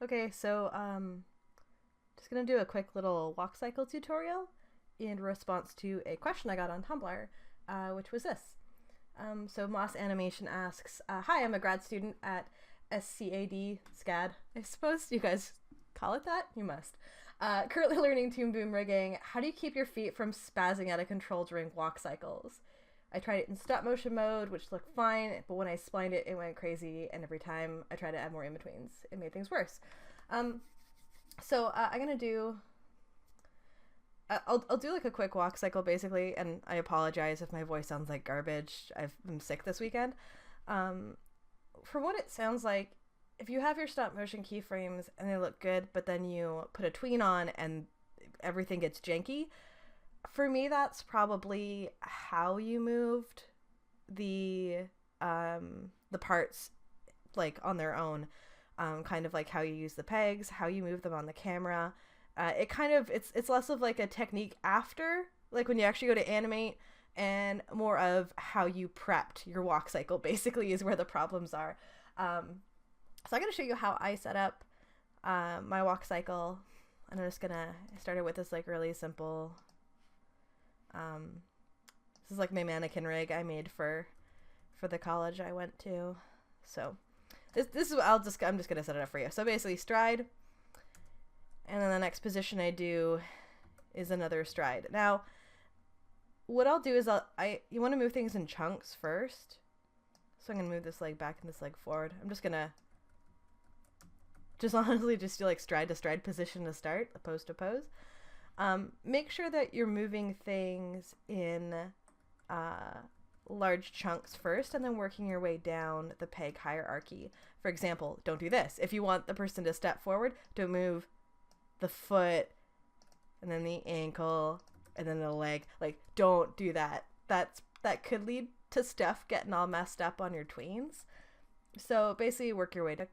Okay, so just gonna do a quick little walk cycle tutorial in response to a question I got on Tumblr, which was this. So Moss Animation asks, "Hi, I'm a grad student at SCAD. I suppose you guys call it that. You must. Currently learning Toon Boom rigging. How do you keep your feet from spazzing out of control during walk cycles? I tried it in stop motion mode, which looked fine, but when I splined it, it went crazy, and every time I tried to add more in-betweens, it made things worse." I'm gonna do I'll do like a quick walk cycle basically, and I apologize if my voice sounds like garbage. I'm sick this weekend. From what it sounds like, if you have your stop motion keyframes and they look good, but then you put a tween on and everything gets janky, for me that's probably how you moved the parts like on their own. Kind of like how you use the pegs, how you move them on the camera. It's less of like a technique after, like when you actually go to animate, and more of how you prepped your walk cycle basically is where the problems are. So I'm going to show you how I set up my walk cycle. And I'm just gonna start it with this like really simple, this is like my mannequin rig I made for the college I went to. So this is I'm just gonna set it up for you. So basically stride, and then the next position I do is another stride. Now, what I'll do is you want to move things in chunks first. So I'm gonna move this leg back and this leg forward. I'm just gonna honestly just do like stride to stride, position to start, pose to pose. Make sure that you're moving things in large chunks first and then working your way down the peg hierarchy. For example, don't do this. If you want the person to step forward, don't move the foot and then the ankle and then the leg. Like, don't do that. That could lead to stuff getting all messed up on your tweens. So basically work your way to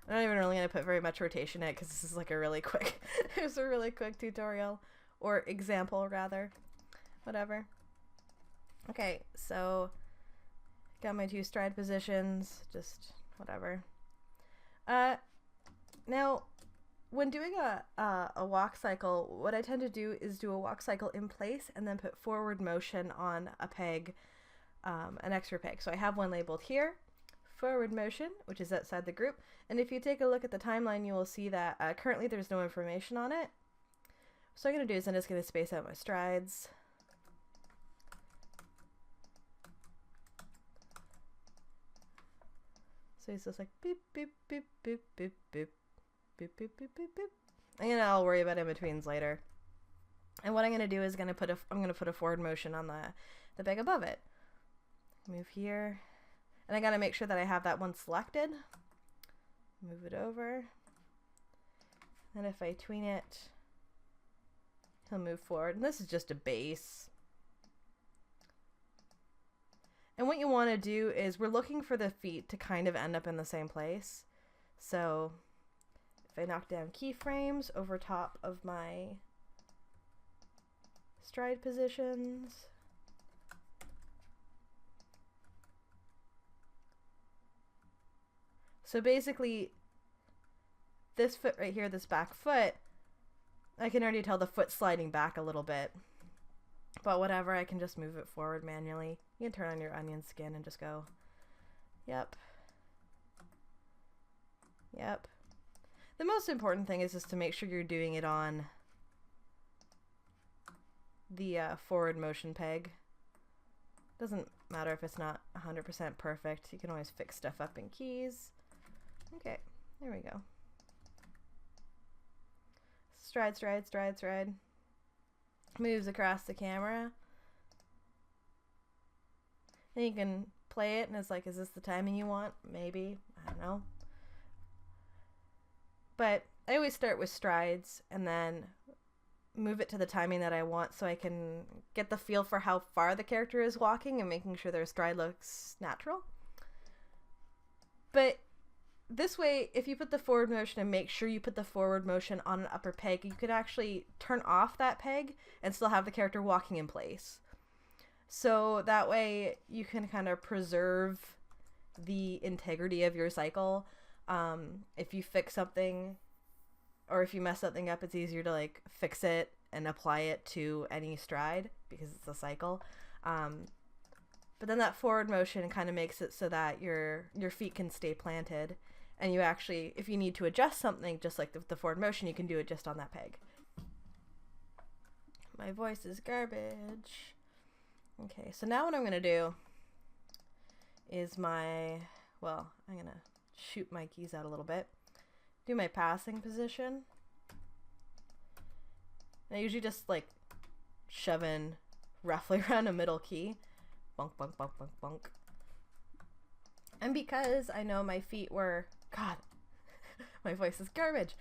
I'm not even really going to put very much rotation in it because this is like a really quick it's a really quick tutorial, or example rather, whatever. Okay, so got my two stride positions, just whatever. Now when doing a walk cycle, what I tend to do is do a walk cycle in place and then put forward motion on a peg, an extra peg. So I have one labeled here, forward motion, which is outside the group. And if you take a look at the timeline, you will see that currently there's no information on it. So what I'm going to do is I'm just going to space out my strides. So it's just like beep, beep, beep, beep, beep, beep, beep, beep, beep, beep, beep. And I'll worry about in-betweens later. And what I'm going to do is I'm going to put a forward motion on the peg above it. Move here. And I gotta make sure that I have that one selected. Move it over. And if I tween it, he'll move forward. And this is just a base. And what you want to do is we're looking for the feet to kind of end up in the same place. So if I knock down keyframes over top of my stride positions, so basically, this foot right here, this back foot, I can already tell the foot sliding back a little bit. But whatever, I can just move it forward manually. You can turn on your onion skin and just go, yep. Yep. The most important thing is just to make sure you're doing it on the forward motion peg. Doesn't matter if it's not 100% perfect. You can always fix stuff up in keys. Okay, there we go. Stride, stride, stride, stride. Moves across the camera. And you can play it and it's like, is this the timing you want? Maybe. I don't know. But I always start with strides and then move it to the timing that I want so I can get the feel for how far the character is walking and making sure their stride looks natural. But this way, if you put the forward motion and make sure you put the forward motion on an upper peg, you could actually turn off that peg and still have the character walking in place. So that way you can kind of preserve the integrity of your cycle. If you fix something or if you mess something up, it's easier to like fix it and apply it to any stride because it's a cycle. But then that forward motion kind of makes it so that your feet can stay planted, and you actually, if you need to adjust something, just like the forward motion, you can do it just on that peg. My voice is garbage. Okay, so now what I'm gonna do is I'm gonna shoot my keys out a little bit. Do my passing position. And I usually just like shove in roughly around a middle key. Bunk, bunk, bunk, bunk, bunk. And because I know my feet were, God, my voice is garbage.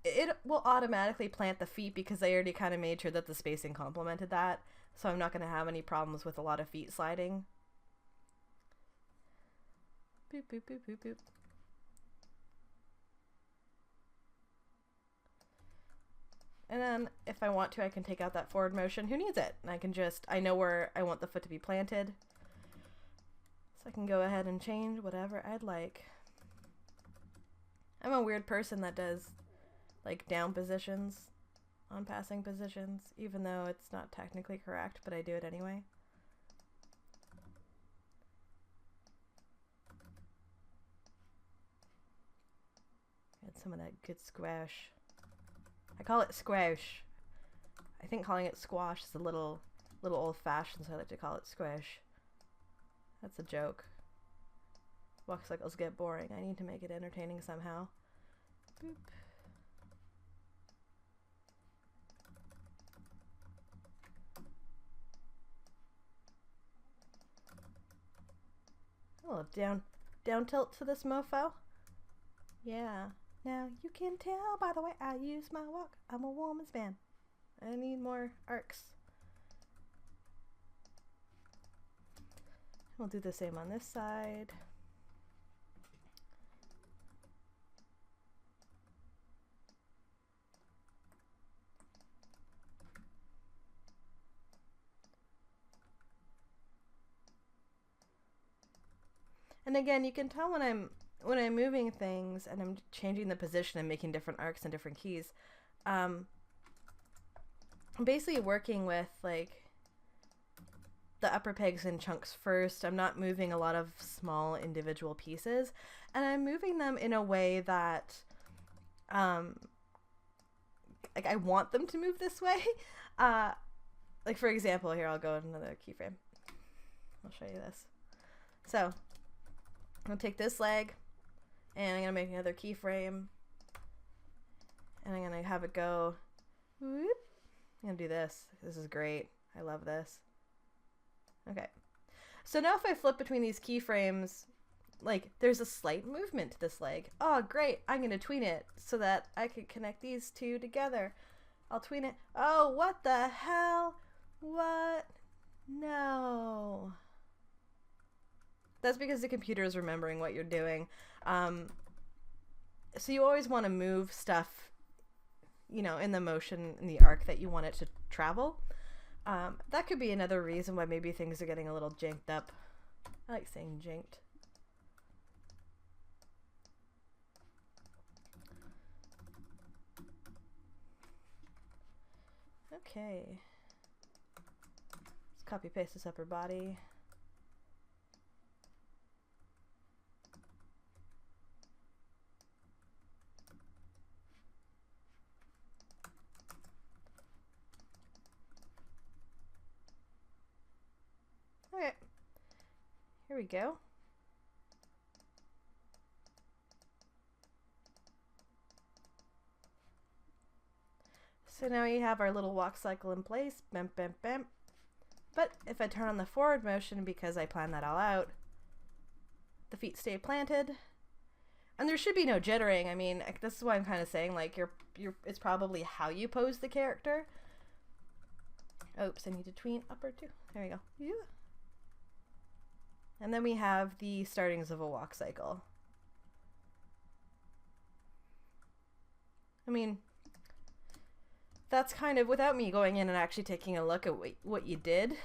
It will automatically plant the feet because I already kind of made sure that the spacing complemented that. So I'm not going to have any problems with a lot of feet sliding. Boop, boop, boop, boop, boop. And then if I want to, I can take out that forward motion. Who needs it? And I know where I want the foot to be planted. So I can go ahead and change whatever I'd like. I'm a weird person that does like down positions on passing positions, even though it's not technically correct, but I do it anyway. Get some of that good squash. I call it squash. I think calling it squash is a little old-fashioned, so I like to call it squish. That's a joke. Walk cycles get boring. I need to make it entertaining somehow. Boop. A little down tilt to this mofo. Yeah. Now you can tell by the way I use my walk, I'm a woman's man. I need more arcs. We'll do the same on this side. And again, you can tell when I'm moving things and I'm changing the position and making different arcs and different keys. I'm basically working with like the upper pegs in chunks first. I'm not moving a lot of small individual pieces, and I'm moving them in a way that like I want them to move this way. Like for example, here I'll go with another keyframe. I'll show you this. So I'm gonna take this leg and I'm gonna make another keyframe and I'm gonna have it go whoop. I'm gonna do this. This is great. I love this. Okay. So now if I flip between these keyframes, like there's a slight movement to this leg. Oh, great. I'm gonna tween it so that I can connect these two together. I'll tween it. Oh, what the hell? What? No. That's because the computer is remembering what you're doing. So you always want to move stuff, you know, in the motion, in the arc that you want it to travel. That could be another reason why maybe things are getting a little jinked up. I like saying jinked. Okay. Let's copy paste this upper body. Okay, here we go. So now we have our little walk cycle in place. Bam, bam, bam. But if I turn on the forward motion, because I planned that all out, the feet stay planted. And there should be no jittering. I mean, this is why I'm kind of saying, like, it's probably how you pose the character. Oops, I need to tween upper too. There we go. Yeah. And then we have the startings of a walk cycle. I mean, that's kind of, without me going in and actually taking a look at what you did,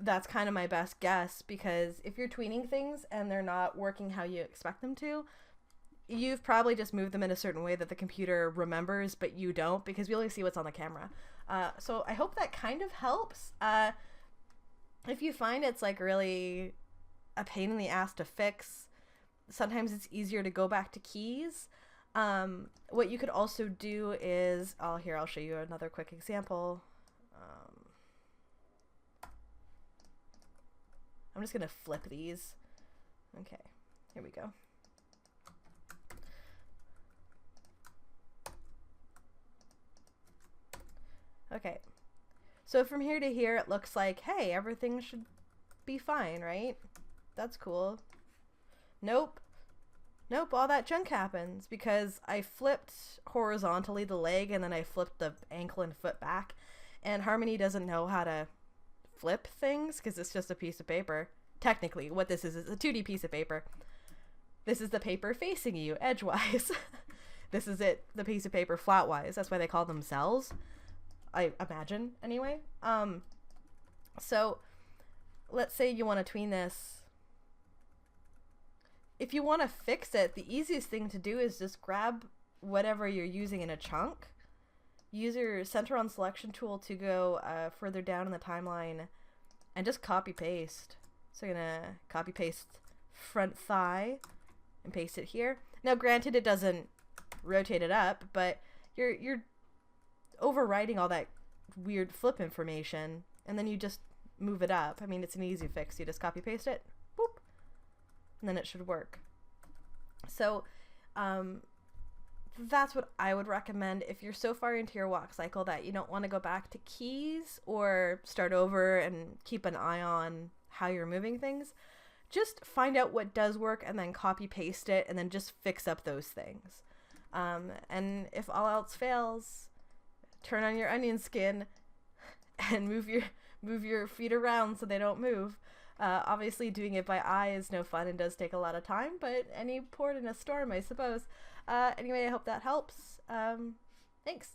that's kind of my best guess, because if you're tweening things and they're not working how you expect them to, you've probably just moved them in a certain way that the computer remembers, but you don't, because we only see what's on the camera. So I hope that kind of helps. If you find it's like really a pain in the ass to fix, sometimes it's easier to go back to keys. What you could also do is, I'll show you another quick example. I'm just gonna flip these. Okay, here we go. Okay, so from here to here, it looks like, hey, everything should be fine, right? That's cool. Nope, all that junk happens because I flipped horizontally the leg and then I flipped the ankle and foot back, and Harmony doesn't know how to flip things because it's just a piece of paper. Technically, what this is a 2D piece of paper. This is the paper facing you edgewise. This is the piece of paper flatwise. That's why they call them cells, I imagine, anyway. So let's say you want to tween this. If you want to fix it, the easiest thing to do is just grab whatever you're using in a chunk. Use your center on selection tool to go further down in the timeline and just copy paste. So I'm gonna copy paste front thigh and paste it here. Now granted, it doesn't rotate it up, but you're overwriting all that weird flip information, and then you just move it up. I mean, it's an easy fix. You just copy paste it, boop, and then it should work. So that's what I would recommend if you're so far into your walk cycle that you don't want to go back to keys or start over and keep an eye on how you're moving things. Just find out what does work and then copy paste it and then just fix up those things. And if all else fails, turn on your onion skin and move your feet around so they don't move. Obviously doing it by eye is no fun and does take a lot of time, but any port in a storm, I suppose. Anyway, I hope that helps. Thanks.